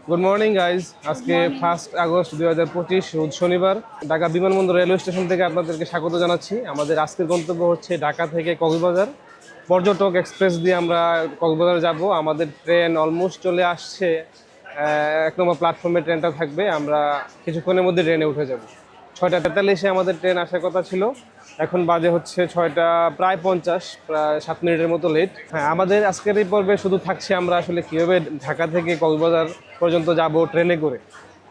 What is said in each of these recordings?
Good morning guys. আজকে 1 August 2025 রোজ শনিবার। ঢাকা বিমানবন্দর রেলওয়ে স্টেশন থেকে আপনাদেরকে স্বাগত জানাচ্ছি। আমাদের আজকের গন্তব্য হচ্ছে ঢাকা থেকে কক্সবাজার পর্যটক এক্সপ্রেস দিয়ে আমরা কক্সবাজার যাব। আমাদের ট্রেন অলমোস্ট চলে আসছে। 1 নম্বর প্ল্যাটফর্মে ট্রেনটা থাকবে। আমরা কিছুক্ষণের মধ্যে ট্রেনে উঠে যাব। 6:43-এ আমাদের ট্রেন আসার কথা ছিল, এখন বাজে হচ্ছে 6:50, প্রায় 7 মিনিটের মতো লেট। হ্যাঁ, আমাদের আজকের এই পর্বে শুধু থাকছে আমরা আসলে কীভাবে ঢাকা থেকে কক্সবাজার পর্যন্ত যাব ট্রেনে করে।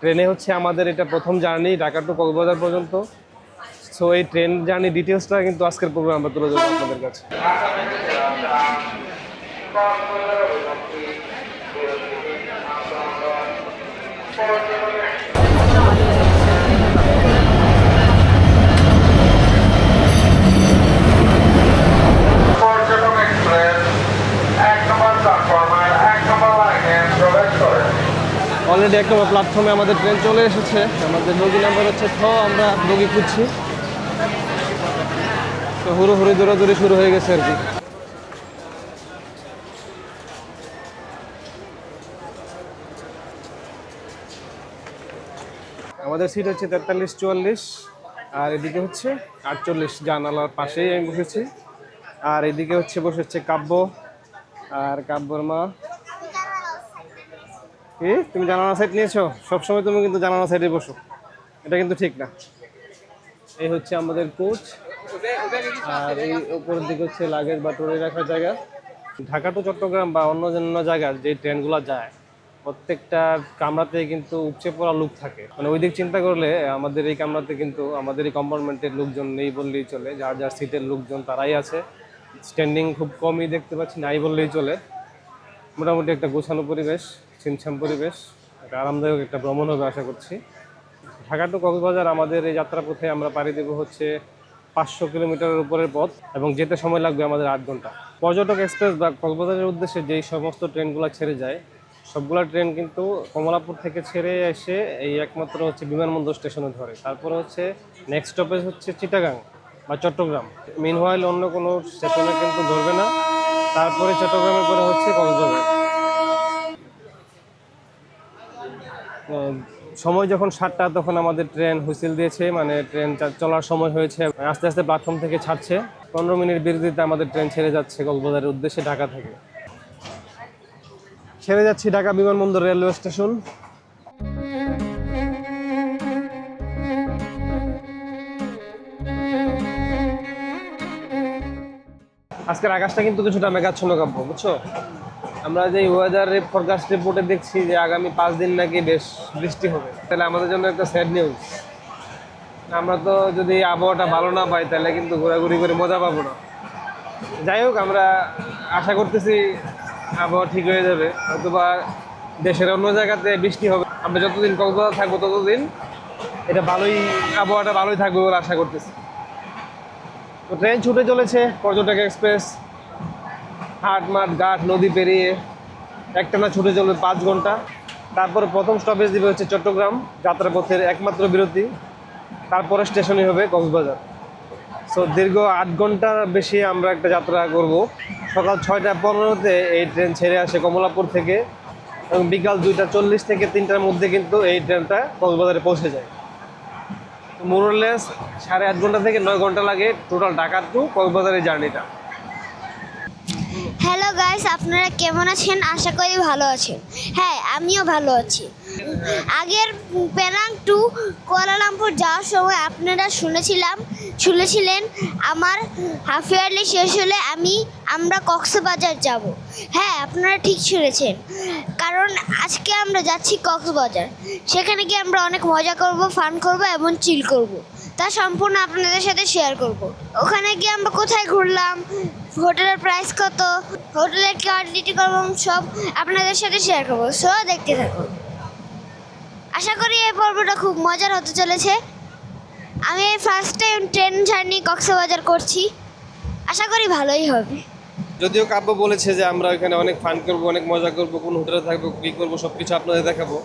ট্রেনে হচ্ছে আমাদের এটা প্রথম জার্নি ঢাকা টু কক্সবাজার পর্যন্ত। সো এই ট্রেন জার্নি ডিটেলসটা কিন্তু আজকের পর্বে আমরা তুলে ধরবো আপনাদের কাছে। অলরেডি 1 নম্বর প্ল্যাটফর্মে আমাদের ট্রেন চলে এসেছে। আমাদের বগি নাম্বার হচ্ছে আমরা বগি খুঁজছি। তো হুড়োহুড়ি দৌড়াদৌড়ি শুরু হয়ে গেছে আর কি। আমাদের সিট হচ্ছে 43-44, আর এদিকে হচ্ছে 48, জানালার পাশেই আমি বসেছি। আর এদিকে বসেছে কাব্য আর কাব্যর মা। কি তুমি জানালা সাইড নিয়েছো? সবসময় তুমি কিন্তু জানালা সাইডে বসো, এটা কিন্তু ঠিক না। এই হচ্ছে আমাদের কোচ, আর এই উপরের দিকে হচ্ছে লাগেজ বা ট্রলি রাখার জায়গা। ঢাকা টু চট্টগ্রাম বা অন্য জায়গার যে ট্রেনগুলো যায়, প্রত্যেকটা কামরাতে কিন্তু উপচে পড়া লোক থাকে। মানে ওই দিক চিন্তা করলে আমাদের এই কামরাতে কিন্তু আমাদের এই কম্পার্টমেন্টের লোকজন নেই বললেই চলে। যার যার সিটের লোকজন তারাই আছে, স্ট্যান্ডিং খুব কমই দেখতে পাচ্ছি, নাই বললেই চলে। মোটামুটি একটা গোছানো পরিবেশ, ছিমছাম পরিবেশ, একটা আরামদায়ক একটা ভ্রমণ হবে আশা করছি। ঢাকা টু কক্সবাজার আমাদের এই যাত্রাপথে আমরা পাড়ি দেবো হচ্ছে 500 কিলোমিটারের উপরের পথ, এবং যেতে সময় লাগবে আমাদের 8 ঘন্টা। পর্যটক এক্সপ্রেস বা কক্সবাজারের উদ্দেশ্যে যেই সমস্ত ট্রেনগুলো ছেড়ে যায়, সবগুলো ট্রেন কিন্তু কমলাপুর থেকে ছেড়ে এসে এই একমাত্র হচ্ছে বিমানবন্দর স্টেশনে ধরে। তারপরে হচ্ছে নেক্সট স্টপেজ হচ্ছে চিটাগাং বা চট্টগ্রাম। মিনওয়াইল অন্য কোনো স্টেশনে কিন্তু ধরবে না। তারপরে চট্টগ্রামের পরে হচ্ছে কক্সবাজার। সময় যখন 7টা, তখন আমাদের ট্রেন হুইসেল দিয়েছে, মানে ট্রেন চলার সময় হয়েছে। আস্তে আস্তে প্ল্যাটফর্ম থেকে ছাড়ছে। 15 মিনিট বিরতিতে আমাদের ট্রেন ছেড়ে যাচ্ছে কক্সবাজারের উদ্দেশ্যে ঢাকা থেকে। ছেড়ে যাচ্ছি ঢাকা বিমানবন্দর রেলওয়ে স্টেশন। আজকের আকাশটা কিন্তু কিছুটা মেঘাচ্ছন্ন কাব্য, বুঝছো? আমরা যে ওয়েদার ফরকাস্ট রিপোর্টে দেখছি যে আগামী 5 দিন নাকি বেশ বৃষ্টি হবে, তাহলে আমাদের জন্য একটা স্যাড নিউজ। আমরা তো যদি আবহাওয়াটা ভালো না পাই, তাহলে কিন্তু ঘোরাঘুরি করে মজা পাবো না। যাই হোক, আমরা আশা করতেছি আবহাওয়া ঠিক হয়ে যাবে, অথবা দেশের অন্য জায়গাতে বৃষ্টি হবে। আমরা যতদিন কক্সবাজার থাকবো ততদিন এটা আবহাওয়াটা ভালোই থাকবে বলে আশা করতেছি। তো ট্রেন ছুটে চলেছে পর্যটক এক্সপ্রেস, হাট মাঠ ঘাট নদী পেরিয়ে একটানা ছুটে চলবে 5 ঘন্টা। তারপরে প্রথম স্টপেজ দিবে হচ্ছে চট্টগ্রাম, যাত্রাপথের একমাত্র বিরতি। তারপরে স্টেশনই হবে কক্সবাজার। সো দীর্ঘ 8 ঘন্টার বেশি আমরা একটা যাত্রা করব। সকাল 6:15-তে এই ট্রেন ছেড়ে আসে কমলাপুর থেকে, এবং বিকাল 2:40 থেকে 3টার মধ্যে কিন্তু এই ট্রেনটা কক্সবাজারে পৌঁছে যায়। তো মোরলেস 8.5 ঘন্টা থেকে 9 ঘন্টা লাগে টোটাল ঢাকা টু কক্সবাজারের জার্নিটা। হ্যালো গাইস, আপনারা কেমন আছেন? আশা করি ভালো আছেন। হ্যাঁ, আমিও ভালো আছি। আগের পেনাং টু কুয়ালালামপুর যাওয়ার সময় আপনারা শুনেছিলেন আমার হাফ ইয়ারলি শেষ হলে আমরা কক্সবাজার যাব। হ্যাঁ, আপনারা ঠিক শুনেছেন, কারণ আজকে আমরা যাচ্ছি কক্সবাজার। সেখানে গিয়ে আমরা অনেক মজা করব, ফান করব এবং চিল করব। তা সম্পূর্ণ আপনাদের সাথে শেয়ার করব। ওখানে গিয়ে আমরা কোথায় ঘুরলাম, হোটেলের প্রাইস কত, হোটেলের কোয়ালিটি কেমন, সব আপনাদের সাথে শেয়ার করবো। সো দেখতে থাকুন। আশা করি এই পর্বটা খুব মজার হতে চলেছে। আমি এই first time train journey Cox's Bazar করছি, আশা করি ভালোই হবে। যদিও কাব্য বলেছে যে আমরা ওইখানে অনেক ফান করবো, অনেক মজা করবো, কোন হোটেলে থাকবো, কী করবো, সব কিছু আপনাদের দেখাবো,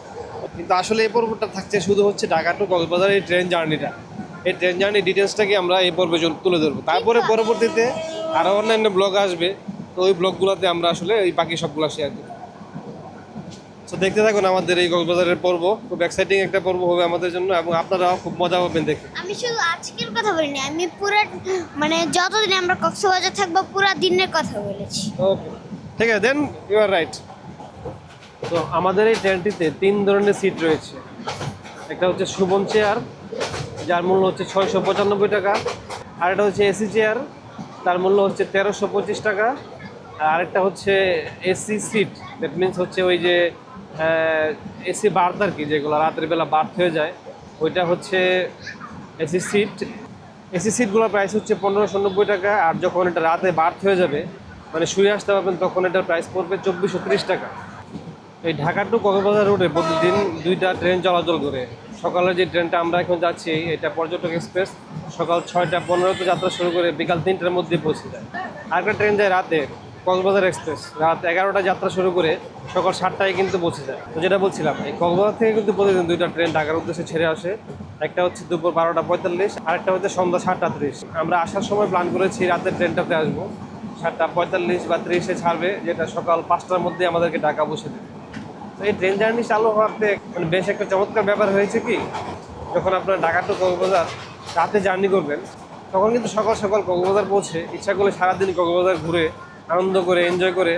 কিন্তু আসলে এই পর্বটা থাকছে শুধু হচ্ছে ঢাকা টু কক্সবাজার এই ট্রেন জার্নিটা। এই ট্রেন জার্নি ডিটেলসটাকে আমরা এই পর্বে তুলে ধরবো। তারপরে পরবর্তীতে আরও অন্যান্য ব্লগ আসবে, তো ওই ব্লগগুলোতে আমরা আসলে এই বাকি সবগুলো শেয়ার করি। তো দেখতে থাকুন আমাদের এই কক্সবাজারের পর্ব, খুব এক্সাইটিং একটা পর্ব হবে আমাদের জন্য এবং আপনারাও খুব মজা পাবেন দেখে। আমি শুধু আজকের কথা বলিনি, আমি পুরো মানে যতদিন আমরা কক্সবাজার থাকবো পুরো দিনের কথা বলেছি। ওকে, ঠিক আছে, দেন ইউ আর রাইট। তো আমাদের এই ট্রেনটিতে 3 ধরনের সিট রয়েছে। একটা হচ্ছে সুবন চেয়ার, যার মূল্য হচ্ছে 695 টাকা। আর একটা হচ্ছে এসি চেয়ার, তার মূল্য হচ্ছে 1325 টাকা। আর আরেকটা হচ্ছে এসি সিট, দ্যাট মিনস হচ্ছে ওই যে এসি বার্থ আর কি, যেগুলো রাতের বেলা বার্থ হয়ে যায়, ওইটা হচ্ছে এসি সিট। এসি সিটগুলোর প্রাইস হচ্ছে 1590 টাকা। আর যখন এটা রাতে বার্থ হয়ে যাবে, মানে শুয়ে আসতে পারবেন, তখন এটার প্রাইস পড়বে 2430 টাকা। এই ঢাকা টু কক্সবাজার রুটে প্রতিদিন 2টা ট্রেন চলাচল করে। সকালে যে ট্রেনটা আমরা এখন যাচ্ছি, এটা পর্যটক এক্সপ্রেস, সকাল 6টা 15তে যাত্রা শুরু করে বিকাল 3টার মধ্যে পৌঁছে যায়। আরেকটা ট্রেন যায় রাতে, কক্সবাজার এক্সপ্রেস, রাত 11টা যাত্রা শুরু করে সকাল 7টায় কিন্তু পৌঁছে যায়। তো যেটা বলছিলাম, এই কক্সবাজার থেকে কিন্তু প্রতিদিন 2টা ট্রেন ঢাকার উদ্দেশ্যে ছেড়ে আসে। একটা হচ্ছে দুপুর 12টা 45, আরেকটা হচ্ছে সন্ধ্যা 7টা 30। আমরা আসার সময় প্ল্যান করেছি রাতের ট্রেনটাতে আসবো, 7টা 45 বা 30-এ ছাড়বে, যেটা সকাল 5টার মধ্যে আমাদেরকে ঢাকা বসে দেবে। তো এই ট্রেন জার্নি চালু হওয়াতে মানে বেশ একটা চমৎকার ব্যাপার হয়েছে কি, যখন আপনারা ঢাকা টু কক্সবাজার রাতে জার্নি করবেন, তখন কিন্তু সকাল সকাল কক্সবাজার পৌঁছে ইচ্ছা করলে সারাদিন কক্সবাজার ঘুরে আনন্দ করে এনজয় করে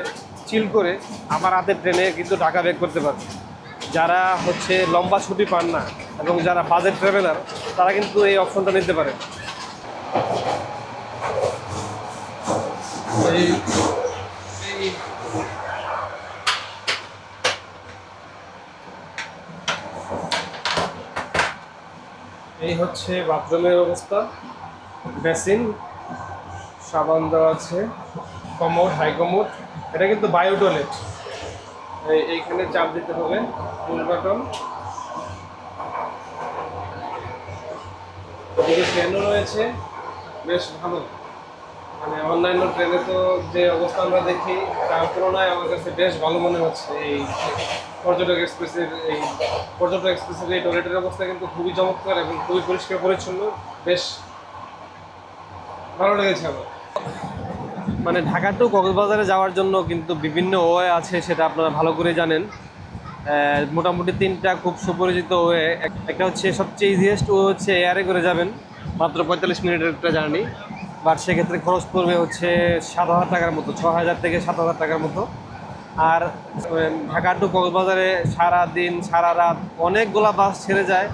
চিল করে আবার রাতের ট্রেনে কিন্তু ঢাকা ব্যাক করতে পারবে। যারা হচ্ছে লম্বা ছুটি পান না এবং যারা বাজেট ট্রাভেলার, তারা কিন্তু এই অপশনটা নিতে পারে। এই হচ্ছে বাথরুমের অবস্থা, বেসিন, সাবান দেওয়া আছে, কমোড, হাই কমোড। এটা কিন্তু বায়ো টয়লেট। এইখানে চাপ দিতে হবে, পুশ বাটন। এদিকে ফ্যানও রয়েছে, বেশ ভালো। মানে অন্যান্য ট্রেনে তো যে অবস্থা আমরা দেখি, তার তুলনায় আমার কাছে বেশ ভালো মনে হচ্ছে। এই পর্যটক এক্সপ্রেসের এই টয়লেটের অবস্থা কিন্তু খুবই চমৎকার এবং খুবই পরিষ্কার পরিচ্ছন্ন, বেশ ভালো লেগেছে আমার। মানে ঢাকা টু কক্সবাজারে যাওয়ার জন্য কিন্তু বিভিন্ন ওয়ে আছে, সেটা আপনারা ভালো করে জানেন। মোটামুটি 3টা খুব সুপরিচিত ওয়ে। একটা হচ্ছে সবচেয়ে ইজিয়েস্ট ওয়ে, হচ্ছে এয়ারে করে যাবেন, মাত্র 45 মিনিটের একটা জার্নি, বাট সেক্ষেত্রে খরচ পড়বে হচ্ছে 7,000 টাকার মতো, 6,000 থেকে 7,000 টাকার মতো। আর ঢাকা টু কক্সবাজারে সারাদিন সারা রাত অনেকগুলা বাস ছেড়ে যায়,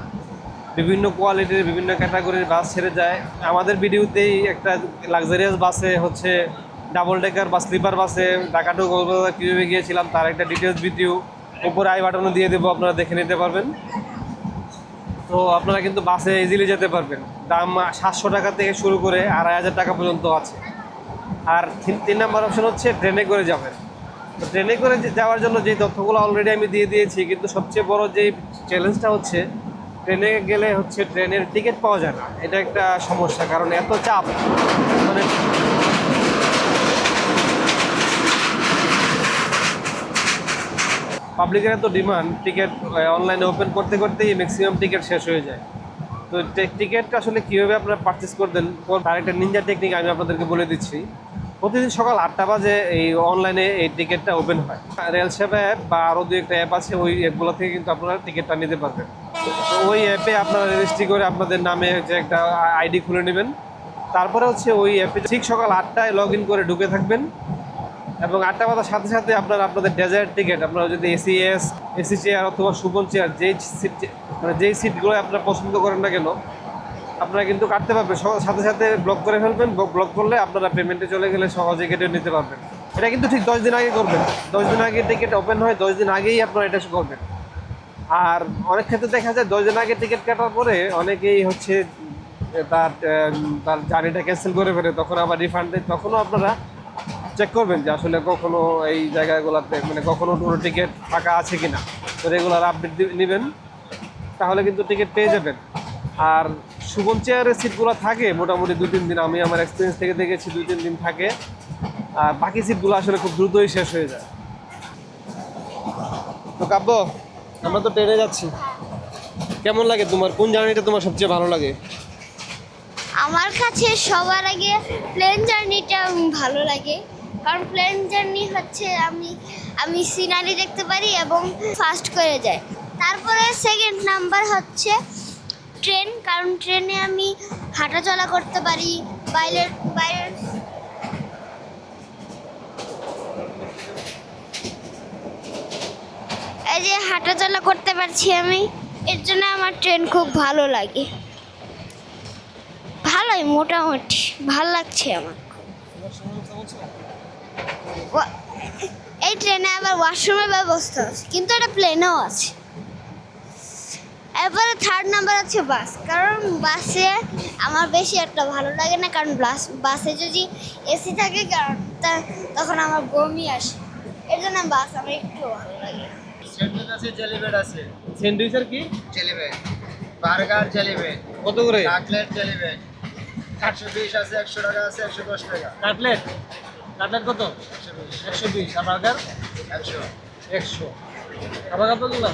বিভিন্ন কোয়ালিটির বিভিন্ন ক্যাটাগরির বাস ছেড়ে যায়। আমাদের ভিডিওতেই একটা লাক্সারিয়াস বাসে হচ্ছে ডাবল ডেকার বা স্লিপার বাসে ঢাকা টু কক্সবাজার কীভাবে গিয়েছিলাম তার একটা ডিটেলস ভিডিও উপরে আই বাটনে দিয়ে দেবো, আপনারা দেখে নিতে পারবেন। তো আপনারা কিন্তু বাসে ইজিলি যেতে পারবেন। দাম 700 টাকা থেকে শুরু করে 2,500 টাকা পর্যন্ত আছে। আর 3 নাম্বার অপশন হচ্ছে ট্রেনে করে যাবেন। তো ট্রেনে করে যাওয়ার জন্য যে তথ্যগুলো অলরেডি আমি দিয়ে দিয়েছি, কিন্তু সবচেয়ে বড় যেই চ্যালেঞ্জটা হচ্ছে, ট্রেনে গেলে হচ্ছে ট্রেনের টিকিট পাওয়া যায় না। এটা একটা সমস্যা, কারণ এত চাপ, মানে পাবলিকের এত ডিমান্ড, টিকিট অনলাইনে ওপেন করতে করতেই ম্যাক্সিমাম টিকিট শেষ হয়ে যায়। তো টিকিটটা আসলে কীভাবে আপনারা পারচেস করবেন, তার একটা নিনজা টেকনিক আমি আপনাদেরকে বলে দিচ্ছি। প্রতিদিন সকাল 8টা বাজে এই অনলাইনে এই টিকিটটা ওপেন হয়। রেল সেবা অ্যাপ বা আরও 2-একটা অ্যাপ আছে, ওই অ্যাপগুলো থেকে কিন্তু আপনারা টিকিটটা নিতে পারবেন। তো ওই অ্যাপে আপনারা রেজিস্ট্রি করে আপনাদের নামে হচ্ছে একটা আইডি খুলে নেবেন। তারপরে হচ্ছে ওই অ্যাপে ঠিক সকাল 8টায় লগ ইন করে ঢুকে থাকবেন এবং 8টা বাজার সাথে সাথে আপনারা আপনাদের ডেজায়ার টিকিট, আপনারা যদি এসি চেয়ার অথবা সুবন চেয়ার, যেই সিটগুলো আপনারা পছন্দ করেন না কেন, আপনারা কিন্তু কাটতে পারবেন, সাথে সাথে ব্লক করে ফেলবেন। ব্লক করলে আপনারা পেমেন্টে চলে গেলে সহজে কেটে নিতে পারবেন। এটা কিন্তু ঠিক 10 দিন আগে করবেন। 10 দিন আগে টিকিট ওপেন হয়, 10 দিন আগেই আপনারা এটা করবেন। আর অনেক ক্ষেত্রে দেখা যায় 10 দিন আগে টিকিট কাটার পরে অনেকেই হচ্ছে তার জার্নিটা ক্যান্সেল করে ফেলে, তখন আবার রিফান্ড দেয়। তখনও আপনারা চেক করবেন যে আসলে কখনো এই জায়গাগুলোতে মানে কখনো কোনো টিকিট ফাঁকা আছে কিনা। তো রেগুলার আপডেট নেবেন, তাহলে কিন্তু টিকিট পেয়ে যাবেন। আর সুবন চেয়ারের সিটগুলো থাকে মোটামুটি 2-3 দিন, আমি আমার এক্সপিরিয়েন্স থেকে দেখেছি 2-3 দিন থাকে। আর বাকি সিটগুলো আসলে খুব দ্রুতই শেষ হয়ে যায়। তো কাব্য, আমরা তো ট্রেনে যাচ্ছি, কেমন লাগে তোমার? কোন জার্নিটা তোমার সবচেয়ে ভালো লাগে? আমার কাছে সবার আগে প্লেন জার্নিটা ভালো লাগে, কারণ প্লেন জার্নি হচ্ছে আমি সিনারি দেখতে পারি এবং ফাস্ট করে যায়। তারপরে সেকেন্ড নাম্বার হচ্ছে ট্রেন, কারণ ট্রেনে আমি হাঁটাচলা করতে পারি, বাইরের বাইরের এই যে হাঁটাচলা করতে পারছি আমি, এর জন্য আমার ট্রেন খুব ভালো লাগে। ভালোই, মোটামুটি ভালো লাগছে আমার। এই ট্রেনে আবার ওয়াশরুমের ব্যবস্থা আছে, কিন্তু এটা প্লেনেও আছে। এরপরে থার্ড নাম্বার হচ্ছে বাস, কারণ বাসে আমার বেশি একটা ভালো লাগে না, কারণ বাসে যদি এসি থাকে কারণ তখন আমার বমি আসে, এর জন্য বাস আমার একটু ভালো লাগে। স্যান্ডউইচ আছে, জেলিবেট আছে। স্যান্ডউইচের কি জেলিবেট, বার্গার জেলিবেট, কত করে? কাটলেট জেলিবেট 120 আছে, 100 টাকা আছে, 110 টাকা। কাটলেট কাটলেট কত? 120, 120। আর বার্গার 100। 100। আবার কতগুলো?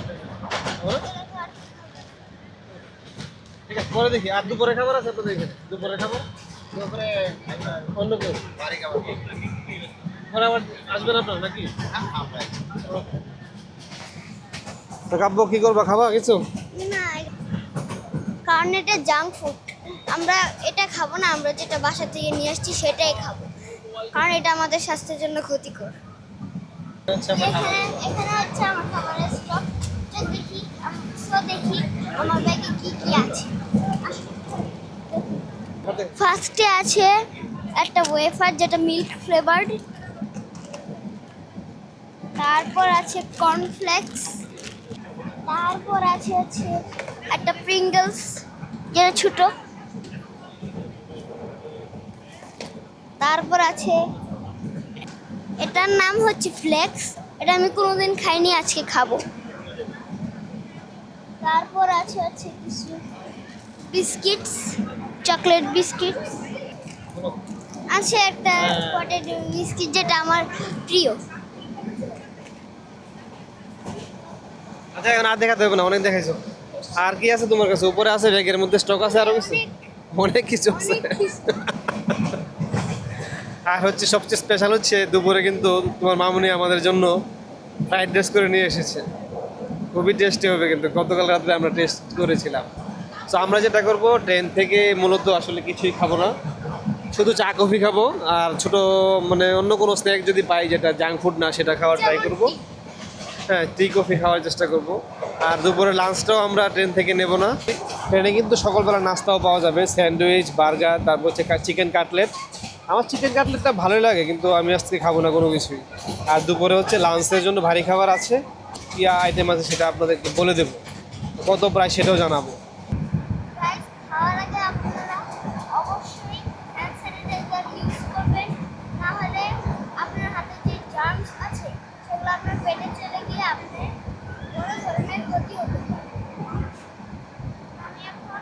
ঠিক আছে, পরে দেখি। আর দুপুরে খাবার আছে তো? দেখি দুপুরে খাবার তারপরে অন্য কেউ বাড়ি খাবার। পরে আবার আসবেন আপনার নাকি? আমরা তো কাব্য কি করবা, খাবা কিছু? না, কারণ এটা জাঙ্ক ফুড, আমরা এটা খাবো না, আমরা যেটা বাসা থেকে নিয়ে আসছি সেটাই খাবো, কারণ এটা আমাদের স্বাস্থ্যের জন্য ক্ষতিকর। এখানে হচ্ছে আমার খাবারের স্টক, দেখি আমার ব্যাগে কি কি আছে। ফার্স্টে আছে একটা ওয়েফার যেটা মিল্ক ফ্লেভারড, তারপর আছে কর্নফ্লেক্স, তারপর আছে একটা প্রিঙ্গলস যেটা ছোট, তারপর আছে এটার নাম হচ্ছে ফ্লেক্স, এটা আমি কোনোদিন খাইনি, আজকে খাবো। তারপর আছে কিছু বিস্কিটস, চকলেট বিস্কিটস আছে, একটা পটেটো বিস্কিট যেটা আমার প্রিয়। আচ্ছা, এখন আর দেখাতে হবে না, অনেক দেখাইছো। আর কি আছে তোমার কাছে? উপরে আছে, ব্যাগের মধ্যে স্টক আছে আরো কিছু, অনেক কিছু আছে। আর হচ্ছে সবচেয়ে স্পেশাল হচ্ছে দুপুরে কিন্তু তোমার মামুনি আমাদের জন্য ফ্রাইড রাইস করে নিয়ে এসেছে। খুবই টেস্টি হবে, কিন্তু গতকাল রাত্রে আমরা টেস্ট করেছিলাম। তো আমরা যেটা করব, ট্রেন থেকে মূলত আসলে কিছুই খাবো না, শুধু চা কফি খাবো, আর ছোট মানে অন্য কোনো স্ন্যাক যদি পাই যেটা জাঙ্ক ফুড না, সেটা খাওয়ার ট্রাই করব। হ্যাঁ, টি কফি খাওয়ার চেষ্টা করব। আর দুপুরে লাঞ্চটাও আমরা ট্রেন থেকে নেব না। ট্রেনে কিন্তু সকালবেলা নাস্তাও পাওয়া যাবে, স্যান্ডউইচ, বার্গার, তারপর হচ্ছে চিকেন কাটলেট। আমার চিকেন কাটলেটটা ভালোই লাগে, কিন্তু আমি আজকে খাবো না কোনো কিছুই। আর দুপুরে হচ্ছে লাঞ্চের জন্য ভারী খাবার আছে, কী আইটেম আছে সেটা আপনাদেরকে বলে দেবো, কত প্রায় সেটাও জানাবো। গাইস, খাওয়ার আগে আপনারা অবশ্যই হ্যান্ড স্যানিটাইজার ইউজ করবেন, না হলে আপনার হাতে যে জার্মস আছে সেগুলো আপনার পেটে চলে গিয়ে আপনার বড় ধরনের ক্ষতি হতে পারে। আমি এখন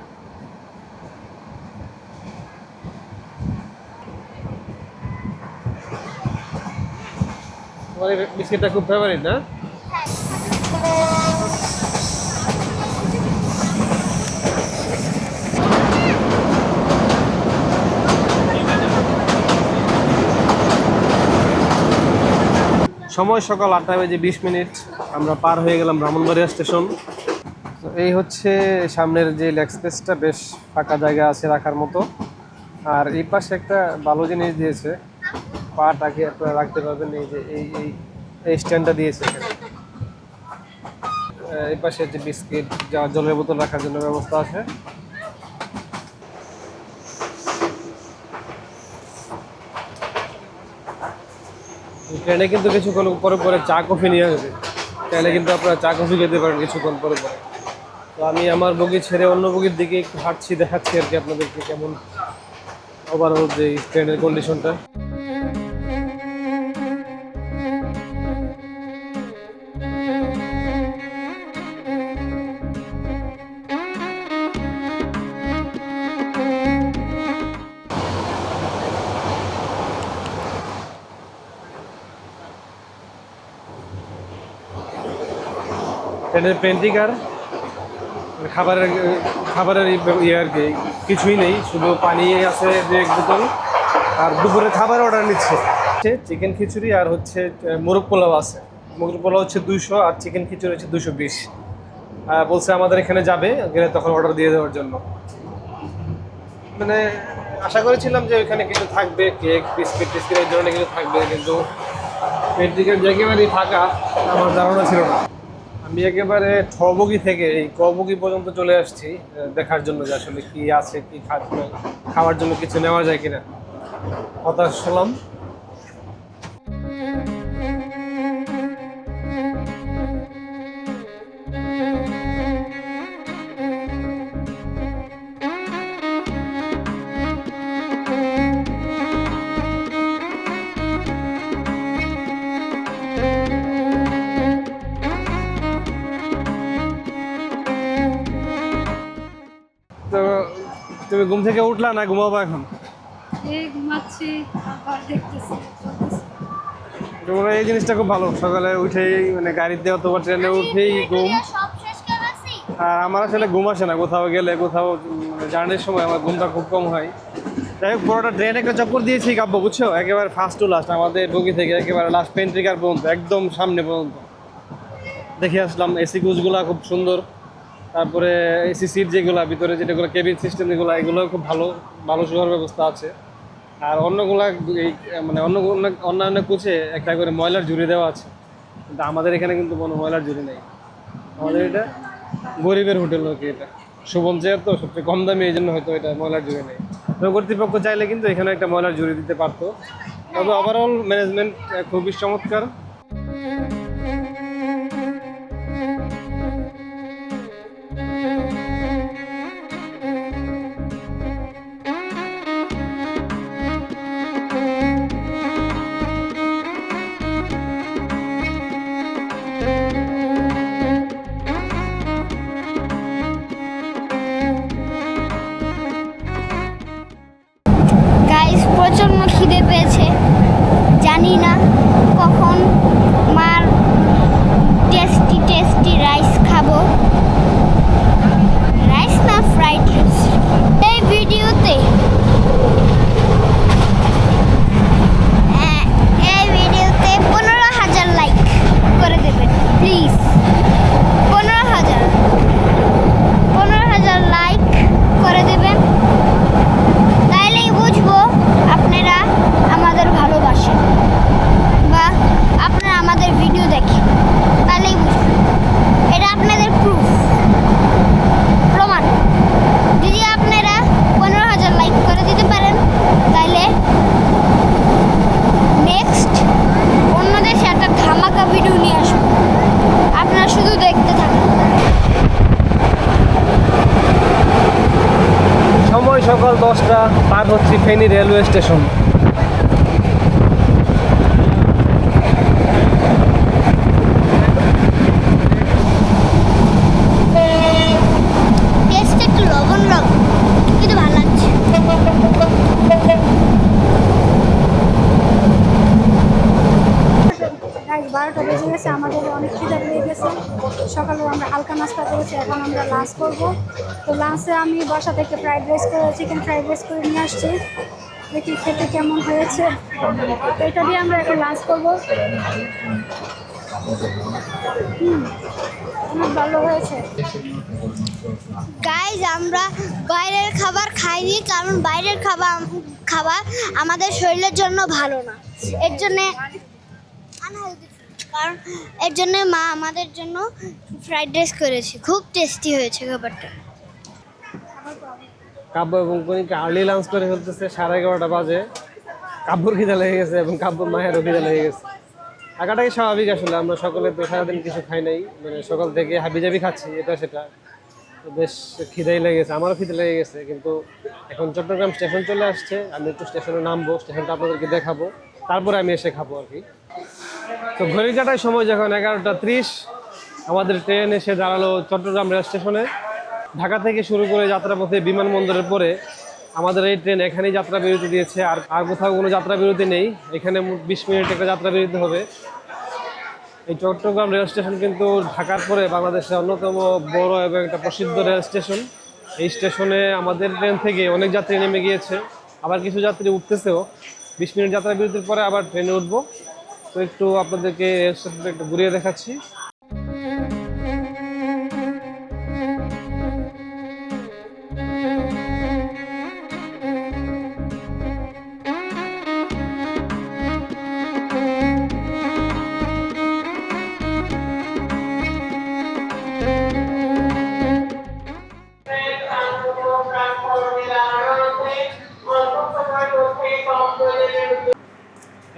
তোমার এই বিস্কিটটা খুব ফেভারিট না? সময় সকাল 8:20। আমরা পার হয়ে গেলাম ব্রাহ্মণবাড়িয়া স্টেশন। তো এই হচ্ছে সামনের যে লেগ স্পেসটা, বেশ ফাঁকা জায়গা আছে রাখার মতো। আর এই পাশে একটা ভালো জিনিস দিয়েছে, পাটাকে আপনারা রাখতে পারবেন। এই যে এই স্ট্যান্ডটা দিয়েছে এখানে। এই পাশে যে বিস্কিট, জলের বোতল রাখার জন্য ব্যবস্থা আছে। ট্রেনে কিন্তু কিছুক্ষণ পরে পরে চা কফি নিয়ে আসবে, ট্রেনে কিন্তু আপনারা চা কফি খেতে পারেন কিছুক্ষণ পরে পরে। তো আমি আমার বগি ছেড়ে অন্য বগির দিকে একটু হাঁটছি, দেখাচ্ছি আর কি আপনাদেরকে কেমন ওভারঅল যে ট্রেনের কন্ডিশনটা। ট্রেনের পেন্টিকার, খাবারের খাবারের ইয়ে আর কি কিছুই নেই, শুধু পানি আছে 2-1 বোতল। আর দুপুরে খাবার অর্ডার নিচ্ছে, চিকেন খিচুড়ি আর হচ্ছে মোরগ পোলাও আছে। মোরগ পোলাও হচ্ছে 200 আর চিকেন খিচুড়ি হচ্ছে 220। বলছে আমাদের এখানে যাবে, গেলে তখন অর্ডার দিয়ে দেওয়ার জন্য। মানে আশা করেছিলাম যে ওইখানে কিছু থাকবে, কেক বিস্কিট টিস্কিট এই ধরনের কিছু থাকবে, কিন্তু পেন্টিকের একেবারেই ফাঁকা, আমার ধারণা ছিল না। আমি একেবারে ঠবগি থেকে এই কবগি পর্যন্ত চলে আসছি দেখার জন্য যে আসলে কি আছে, কি খাওয়ার জন্য কিছু নেওয়া যায় কিনা। হতাশ হলাম। তো তুমি ঘুম থেকে উঠলা না ঘুমাবো এখন? এই ঘুমাচ্ছি, আবার দেখতেছি। তোমরা এই জিনিসটা খুব ভালো, সকালে উঠেই মানে গাড়িতে অথবা ট্রেনে উঠেই ঘুম। সব শেষ করেছি। আর আমার আসলে ঘুম আসে না, কোথাও গেলে কোথাও মানে জার্নির সময় আমার ঘুমটা খুব কম হয়। যাই হোক, পুরোটা ট্রেন একটা চক্কর দিয়েছি কাব্য, বুঝছো, একেবারে ফার্স্ট টু লাস্ট, আমাদের বগি থেকে একেবারে লাস্ট পেন্ট্রিকার পর্যন্ত, একদম সামনে পর্যন্ত দেখে আসলাম। এসি কোচগুলো খুব সুন্দর, তারপরে এসি সিট যেগুলো ভিতরে, যেগুলো কেবিন সিস্টেম যেগুলো, এগুলো খুব ভালো ভালো শোয়ার ব্যবস্থা আছে। আর অন্যগুলা এই মানে অন্যান্য কোচে একটা করে ময়লার ঝুড়ি দেওয়া আছে, কিন্তু আমাদের এখানে কিন্তু কোনো ময়লার ঝুড়ি নেই। আমাদের এটা গরিবের হোটেল আর কি, এটা সুবন চেয়ার তো সবচেয়ে কম দামি, এই জন্য হয়তো এটা ময়লার ঝুড়ি নেই। তো কর্তৃপক্ষ চাইলে কিন্তু এখানে একটা ময়লার ঝুড়ি দিতে পারতো। তবে ওভারঅল ম্যানেজমেন্ট খুবই চমৎকার। গাইস, প্রচন্ড খিদে পেয়েছে, জানি না কখন মার টেস্টি টেস্টি রাইস খাবো। রাইস না ফ্রাইড রাইস। এই ভিডিওতে এই ভিডিওতে 15,000 লাইক করে দেবেন প্লিজ। 15,000 লাইক করে দেবেন, তাইলেই বুঝবো আপনারা আমাদের ভালোবাসেন বা আপনারা আমাদের ভিডিও দেখেন, তাহলেই বুঝবো। এটা আপনাদের প্রমাণ। যদি আপনারা 15,000 লাইক করে দিতে পারেন, তাহলে নেক্সট অন্য দেশে একটা ধামাকা ভিডিও নিয়ে আসবো, আপনারা শুধু দেখতে থাকুন। সময় সকাল 10টা, পার হচ্ছি ফেনী রেলওয়ে স্টেশন। টেস্ট একটু লবণ লবণ, কিন্তু ভালো লাগছে। রাত 12টা বেজে গেছে, আমাদের অনেক খিদে পেয়ে গেছে। সকালে আমরা হালকা নাস্তা করেছি, এখন আমরা লাঞ্চ করব। তো লাঞ্চে আমি বাসা থেকে ফ্রাইড রাইস করে, চিকেন ফ্রাইড রাইস করে নিয়ে আসছি। দেখি খেতে কেমন হয়েছে। তো এটা দিয়ে আমরা এখন লাঞ্চ করবো। অনেক ভালো হয়েছে। গাইজ, আমরা বাইরের খাবার খাইনি, কারণ বাইরের খাবার আমাদের শরীরের জন্য ভালো না। এর জন্যে কারণ এর জন্য মা আমাদের জন্য ফ্রাইড রাইস করেছে, খুব টেস্টি হয়েছে খাবারটা। কাব্য এবং কনিকা আর্লি লাঞ্চ করে ফেলতেছে, 11:30 বাজে। কাব্যর খিদা লেগে গেছে এবং কাব্যর মায়েরও খিদা লেগে গেছে। থাকাটাই স্বাভাবিক, আসলে আমরা সকলে তো সারাদিন কিছু খাই নাই, মানে সকাল থেকে হাবিজাবি খাচ্ছি এটা সেটা, তো বেশ খিদাই লেগে গেছে, আমারও খিদে লেগে গেছে। কিন্তু এখন চট্টগ্রাম স্টেশন চলে আসছে, আমি একটু স্টেশনে নামবো, স্টেশনটা আপনাদেরকে দেখাবো, তারপরে আমি এসে খাবো আর কি। তো ঘড়ির কাটার সময় যখন 11:30, আমাদের ট্রেন এসে দাঁড়ালো চট্টগ্রাম রেল স্টেশনে। ঢাকা থেকে শুরু করে যাত্রাপথে বিমানবন্দরের পরে আমাদের এই ট্রেন এখানেই যাত্রা বিরতি দিয়েছে, আর কোথাও কোনো যাত্রা বিরতি নেই। এখানে 20 মিনিট একটা যাত্রা বিরতি হবে। এই চট্টগ্রাম রেল স্টেশন কিন্তু ঢাকার পরে বাংলাদেশের অন্যতম বড় এবং একটা প্রসিদ্ধ রেল স্টেশন। এই স্টেশনে আমাদের ট্রেন থেকে অনেক যাত্রী নেমে গিয়েছে, আবার কিছু যাত্রী উঠতেছেও। 20 মিনিট যাত্রা বিরতির পরে আবার ট্রেনে উঠবো। তো একটু আপনাদেরকে স্টেশনটা একটু ঘুরিয়ে দেখাচ্ছি।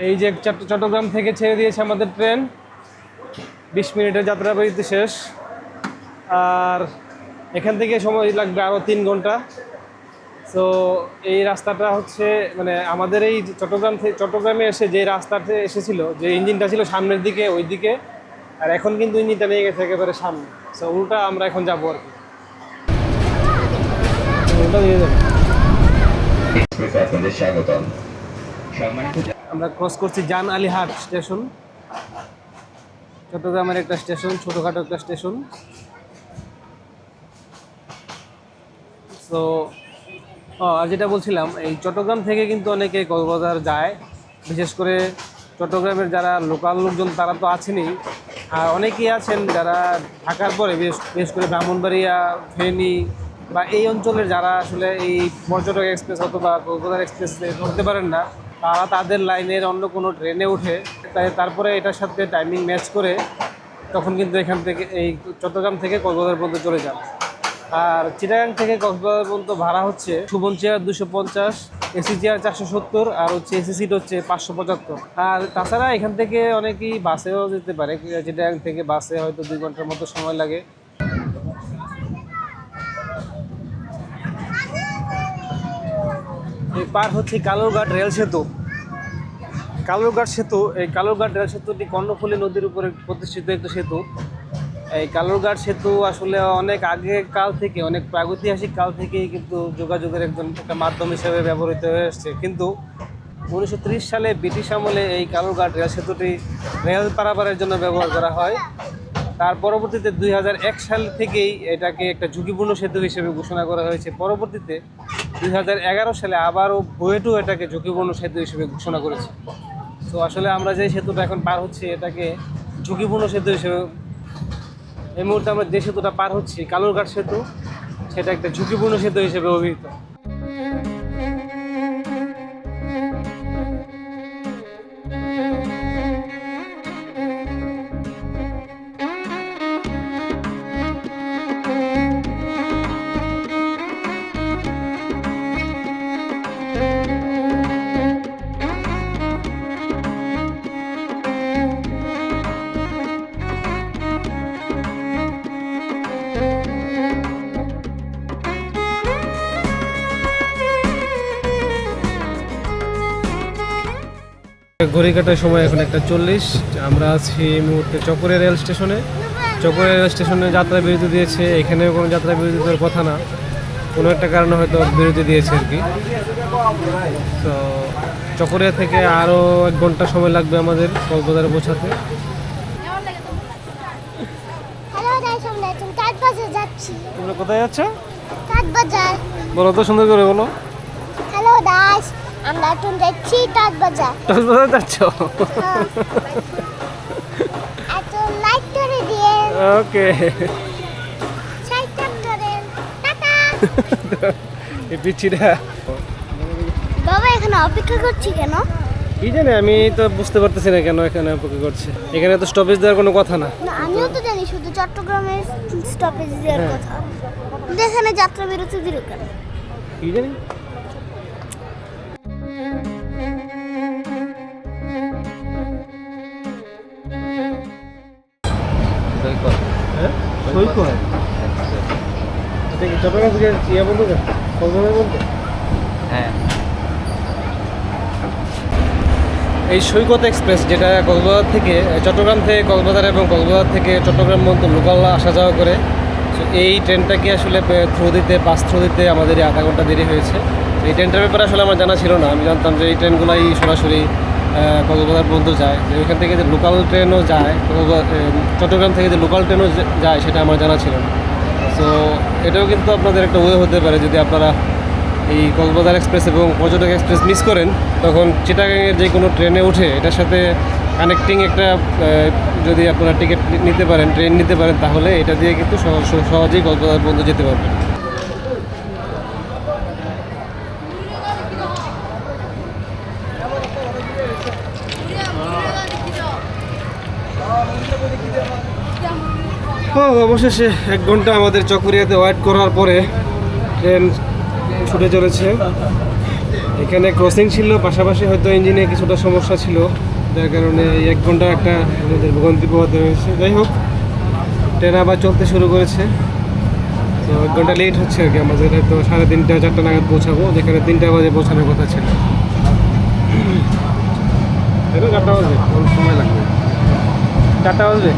এই যে চট্টগ্রাম থেকে ছেড়ে দিয়েছে আমাদের ট্রেন, 20 মিনিটের যাত্রা বিরতি শেষ। আর এখান থেকে সময় লাগবে আরও 3 ঘন্টা। সো এই রাস্তাটা হচ্ছে মানে আমাদের এই চট্টগ্রামে এসে যে রাস্তাতে এসেছিল, যে ইঞ্জিনটা ছিল সামনের দিকে ওই দিকে, আর এখন কিন্তু ইঞ্জিনটা নিয়ে গেছে একেবারে সামনে। সো উল্টা আমরা এখন যাবো আর কি, উল্টা দিয়ে যাবো। আপনাদের স্বাগতম। আমরা ক্রস করছি জান আলীহাট স্টেশন, চট্টগ্রামের একটা স্টেশন, ছোটোখাটো একটা স্টেশন। সো আর যেটা বলছিলাম, এই চট্টগ্রাম থেকে কিন্তু অনেকে কক্সবাজার যায়, বিশেষ করে চট্টগ্রামের যারা লোকাল লোকজন তারা তো আছেনই, আর অনেকেই আছেন যারা ঢাকার পরে বিশেষ করে ব্রাহ্মণবাড়িয়া, ফেনী বা এই অঞ্চলের যারা আসলে এই পর্যটক এক্সপ্রেস অথবা কক্সবাজার এক্সপ্রেসে ধরতে পারেন না, তারা তাদের লাইনের অন্য কোনো ট্রেনে উঠে তারপরে এটার সাথে টাইমিং ম্যাচ করে তখন কিন্তু এখান থেকে এই চট্টগ্রাম থেকে কক্সবাজার পর্যন্ত চলে যান। আর চিটাগাং থেকে কক্সবাজার পর্যন্ত ভাড়া হচ্ছে সুবন চেয়ার 250, এসি চেয়ার 470, আর হচ্ছে এসি সিট হচ্ছে 575। আর তাছাড়া এখান থেকে অনেকেই বাসেও যেতে পারে, চিটাগাং থেকে বাসে হয়তো 2 ঘন্টার মতো সময় লাগে। এই পার হচ্ছে কালুরঘাট রেল সেতু। কালুরঘাট সেতু, এই কালুরঘাট রেল সেতুটি কর্ণফুলী নদীর উপরে প্রতিষ্ঠিত একটা সেতু। এই কালুরঘাট সেতু আসলে অনেক আগে কাল থেকে, অনেক প্রাগৈতিহাসিক কাল থেকেই কিন্তু যোগাযোগের একটা মাধ্যম হিসেবে ব্যবহৃত হয়ে আসছে। কিন্তু 1930 সালে ব্রিটিশ আমলে এই কালুরঘাট রেল সেতুটি রেল পারাপারের জন্য ব্যবহার করা হয়। তার পরবর্তীতে 2001 সাল থেকেই এটাকে একটা ঝুঁকিপূর্ণ সেতু হিসেবে ঘোষণা করা হয়েছে। পরবর্তীতে 2011 সালে আবারও বুয়েটও এটাকে ঝুঁকিপূর্ণ সেতু হিসেবে ঘোষণা করেছে। তো আসলে আমরা যে সেতুটা এখন পার হচ্ছি এটাকে ঝুঁকিপূর্ণ সেতু হিসেবে, এই মুহূর্তে আমরা যে সেতুটা পার হচ্ছি কালুরঘাট সেতু, সেটা একটা ঝুঁকিপূর্ণ সেতু হিসেবে অভিহিত। ঘড়ি কাটার সময় এখন 1:40। আমরা আছি এই মুহূর্তে চকরিয়া রেল স্টেশনে। চকরিয়া রেল স্টেশনে যাত্রা বিরতি দিয়েছে, এখানেও কোনো যাত্রা বিরতি দেওয়ার কথা না, কোনো একটা কারণে হয়তো বিরতি দিয়েছে আর কি। তো চকরিয়া থেকে আরও 1 ঘন্টা সময় লাগবে আমাদের কক্সবাজারে পৌঁছাতে। তোমরা কোথায় যাচ্ছ? বলো তো, সুন্দর করে বলো। হ্যালো দাস, আমরা এখন যাচ্ছি কক্সবাজার। কক্সবাজার যাচ্ছ? এত লাইক করে দিয়ে। ওকে, সাইকেল ধরে টাটা। এই পিচ্ছিটা বাবা এখানে অপেক্ষা করছি কেন? কি জানি, আমি তো বুঝতে পারতেছি না কেন এখানে অপেক্ষা করছে। এখানে তো স্টপেজ দেওয়ার কোনো কথা না। না, আমিও তো জানি শুধু চট্টগ্রামের স্টপেজ দেওয়ার কথা, কিন্তু এখানে যাত্রা বিরতি দিল কেন কি জানি। হ্যাঁ, সৈকত। এটা কি চট্টগ্রাম থেকে ইয়ে বলতো, কক্সবাজার বলতো? হ্যাঁ, এই সৈকত এক্সপ্রেস যেটা কক্সবাজার থেকে চট্টগ্রাম থেকে কক্সবাজার এবং কক্সবাজার থেকে চট্টগ্রাম পর্যন্ত লোকাল আসা যাওয়া করে। সো এই ট্রেনটাকে আসলে বাস থ্রু দিতে আমাদের 1/2 ঘন্টা দেরি হয়েছে। এই ট্রেনটার ব্যাপারে আসলে আমার জানা ছিল না। আমি জানতাম যে এই ট্রেনগুলোই সরাসরি কক্সবাজার পর্যন্ত যায়, যে ওইখান থেকে যে লোকাল ট্রেনও যায়, চট্টগ্রাম থেকে যে লোকাল ট্রেনও যায় সেটা আমার জানা ছিল না। সো এটাও কিন্তু আপনাদের একটা ওয়ে হতে পারে, যদি আপনারা এই কক্সবাজার এক্সপ্রেস এবং পর্যটক এক্সপ্রেস মিস করেন, তখন চিটাগাংয়ের যে কোনো ট্রেনে উঠে এটার সাথে কানেক্টিং একটা যদি আপনারা টিকিট নিতে পারেন, ট্রেন নিতে পারেন, তাহলে এটা দিয়ে কিন্তু সহজেই কক্সবাজার পর্যন্ত যেতে পারবেন। অবশেষে 1 ঘন্টা আমাদের চকরিয়াতে ওয়েট করার পরে ট্রেন ছুটে চলেছে। এখানে ক্রসিং ছিল, পাশাপাশি হয়তো ইঞ্জিনে কিছুটা সমস্যা ছিল, যার কারণে এই 1 ঘন্টা একটা আমাদের ভোগান্তি পোহাতে হয়েছে। যাই হোক, ট্রেন আবার চলতে শুরু করেছে। তো 1 ঘন্টা লেট হচ্ছে আর কি, আমাদের হয়তো 3:30 4টা নাগাদ পৌঁছাবো, যেখানে 3টা বাজে পৌঁছানোর কথা ছিল। 4টা বাজবে, অল্প সময় লাগবে। 4টা বাজবে।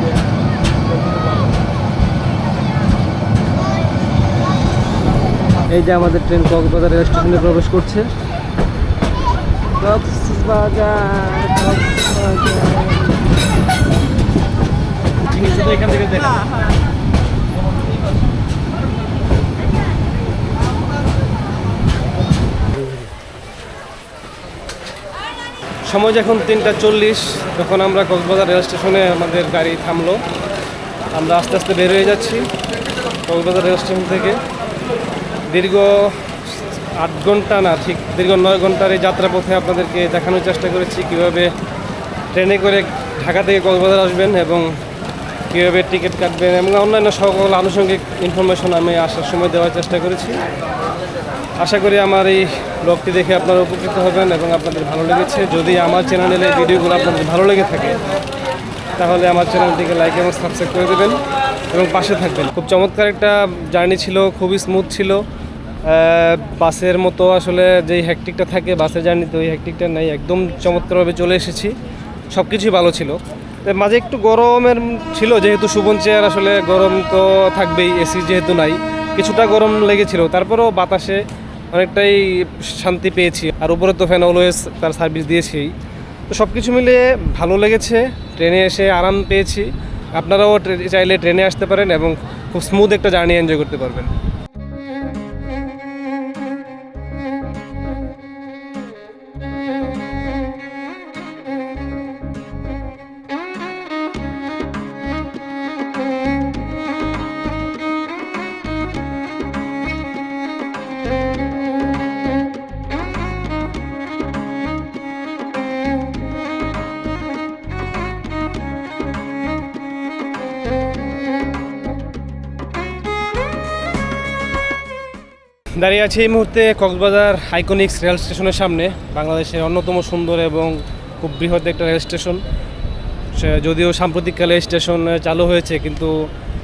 এই যে আমাদের ট্রেন কক্সবাজার রেল স্টেশনে প্রবেশ করছে। এখান থেকে দেখা সময় যখন 3:40, তখন আমরা কক্সবাজার রেল স্টেশনে আমাদের গাড়ি থামলো। আমরা আস্তে আস্তে বের হয়ে যাচ্ছি কক্সবাজার রেল স্টেশন থেকে। দীর্ঘ 8 ঘন্টা না, ঠিক দীর্ঘ 9 ঘন্টার এই যাত্রাপথে আপনাদেরকে দেখানোর চেষ্টা করেছি কীভাবে ট্রেনে করে ঢাকা থেকে কক্সবাজার আসবেন এবং কীভাবে টিকিট কাটবেন এবং অন্যান্য সকল আনুষঙ্গিক ইনফরমেশন আমি আসার সময় দেওয়ার চেষ্টা করেছি। আশা করি আমার এই ব্লগটি দেখে আপনারা উপকৃত হবেন এবং আপনাদের ভালো লেগেছে। যদি আমার চ্যানেলের এই ভিডিওগুলো আপনাদের ভালো লেগে থাকে, তাহলে আমার চ্যানেলটিকে লাইক এবং সাবস্ক্রাইব করে দেবেন এবং পাশে থাকবেন। খুব চমৎকার একটা জার্নি ছিল, খুবই স্মুথ ছিল। বাসের মতো আসলে যেই হ্যাকটিকটা থাকে বাসের জার্নিতে, ওই হ্যাকটিকটা নেই, একদম চমৎকারভাবে চলে এসেছি। সব কিছুই ভালো ছিল। মাঝে একটু গরমের ছিল, যেহেতু সুবন চেয়ার, আসলে গরম তো থাকবেই, এসি যেহেতু নাই, কিছুটা গরম লেগেছিল। তারপরেও বাতাসে অনেকটাই শান্তি পেয়েছি। আর উপরে তো ফ্যান অলওয়েজ তার সার্ভিস দিয়েছি। তো সব কিছু মিলিয়ে ভালো লেগেছে। ট্রেনে এসে আরাম পেয়েছি। আপনারাও চাইলে ট্রেনে আসতে পারেন এবং খুব স্মুথ একটা জার্নি এনজয় করতে পারবেন। দাঁড়িয়ে আছি এই মুহূর্তে কক্সবাজার আইকনিক্স রেল স্টেশনের সামনে। বাংলাদেশের অন্যতম সুন্দর এবং খুব বৃহৎ একটা রেল স্টেশন। যদিও সাম্প্রতিককালে এই স্টেশন চালু হয়েছে, কিন্তু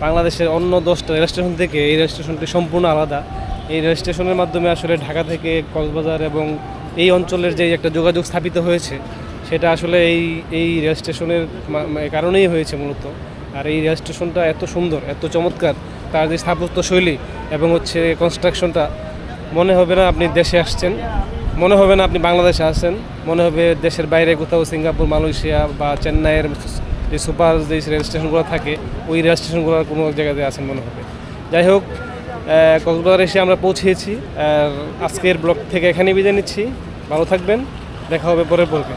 বাংলাদেশের অন্য 10টা রেল স্টেশন থেকে এই রেল স্টেশনটি সম্পূর্ণ আলাদা। এই রেল স্টেশনের মাধ্যমে আসলে ঢাকা থেকে কক্সবাজার এবং এই অঞ্চলের যে একটা যোগাযোগ স্থাপিত হয়েছে, সেটা আসলে এই রেল স্টেশনের কারণেই হয়েছে মূলত। আর এই রেল স্টেশনটা এত সুন্দর, এত চমৎকার, তার যে স্থাপত্য শৈলী এবং হচ্ছে কনস্ট্রাকশনটা, মনে হবে না আপনি দেশে আসছেন, মনে হবে না আপনি বাংলাদেশে আসছেন, মনে হবে দেশের বাইরে কোথাও সিঙ্গাপুর, মালয়েশিয়া বা চেন্নাইয়ের যে সুপার যে রেল স্টেশনগুলো থাকে, ওই রেল স্টেশনগুলোর কোনো জায়গাতে আছেন মনে হবে। যাই হোক, কক্সবাজার এসে আমরা পৌঁছেছি। আর আজকের ব্লগ থেকে এখানেই বিদায় নিচ্ছি। ভালো থাকবেন, দেখা হবে পরের পর্বে।